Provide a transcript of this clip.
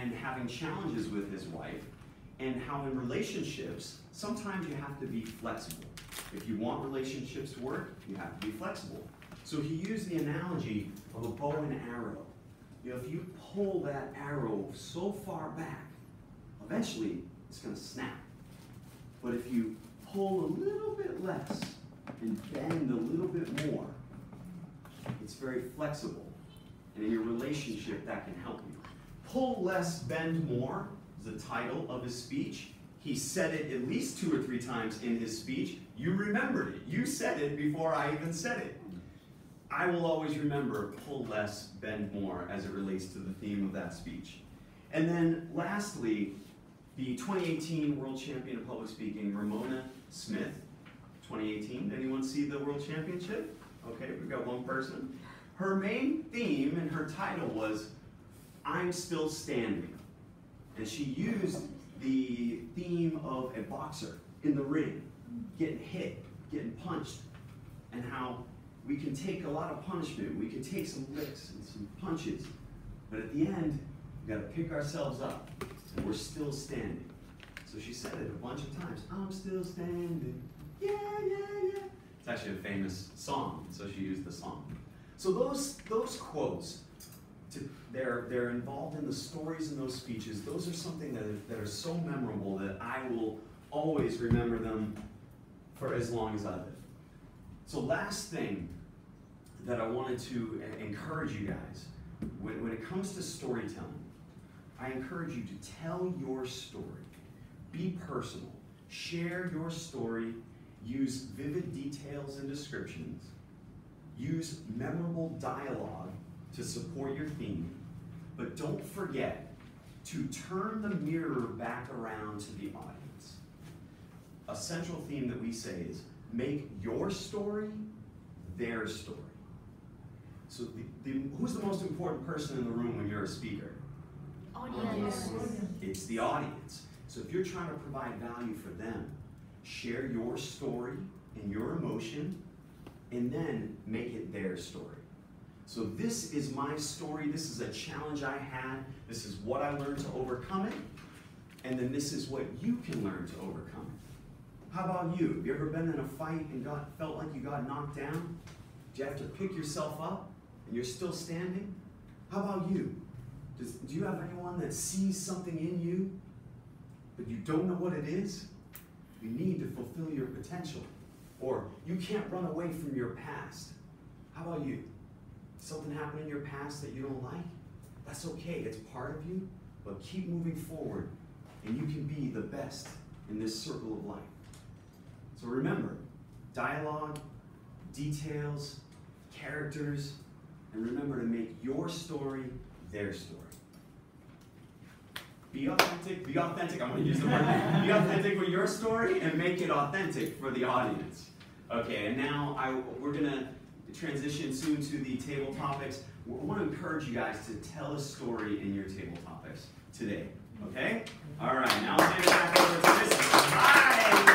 and having challenges with his wife, and how in relationships, sometimes you have to be flexible. If you want relationships to work, you have to be flexible. So he used the analogy of a bow and arrow. You know, if you pull that arrow so far back, eventually it's going to snap. But if you pull a little bit less and bend a little bit more, it's very flexible. And in your relationship, that can help you. Pull less, bend more is the title of his speech. He said it at least 2 or 3 times in his speech. You remembered it. You said it before I even said it. I will always remember pull less, bend more as it relates to the theme of that speech. And then lastly, the 2018 World Champion of Public Speaking, Ramona Smith. 2018, anyone see the World Championship? Okay, we've got one person. Her main theme and her title was, I'm Still Standing. And she used the theme of a boxer in the ring, getting hit, getting punched, and how we can take a lot of punishment, we can take some licks and some punches, but at the end, we gotta pick ourselves up, and we're still standing. So she said it a bunch of times, I'm still standing, yeah, yeah, yeah. It's actually a famous song, so she used the song. So those quotes, they're involved in the stories in those speeches. Those are something that are so memorable that I will always remember them for as long as I live. So last thing that I wanted to encourage you guys, when it comes to storytelling, I encourage you to tell your story. Be personal. Share your story. Use vivid details and descriptions. Use memorable dialogue to support your theme. But don't forget to turn the mirror back around to the audience. A central theme that we say is, make your story their story. So who's the most important person in the room when you're a speaker? Audience. It's the audience. So if you're trying to provide value for them, share your story and your emotion, and then make it their story. So this is my story. This is a challenge I had. This is what I learned to overcome it. And then this is what you can learn to overcome it. How about you? Have you ever been in a fight and felt like you got knocked down? Do you have to pick yourself up and you're still standing? How about you? Do you have anyone that sees something in you, but you don't know what it is? You need to fulfill your potential. Or you can't run away from your past. How about you? Something happened in your past that you don't like? That's okay, it's part of you, but keep moving forward and you can be the best in this circle of life. So remember, dialogue, details, characters, and remember to make your story their story. Be authentic, be authentic. I'm going to use the word. Be authentic with your story and make it authentic for the audience. Okay, and now we're going to transition soon to the table topics. We want to encourage you guys to tell a story in your table topics today. Okay? All right, now I'll hand it back over to Mrs. Hi!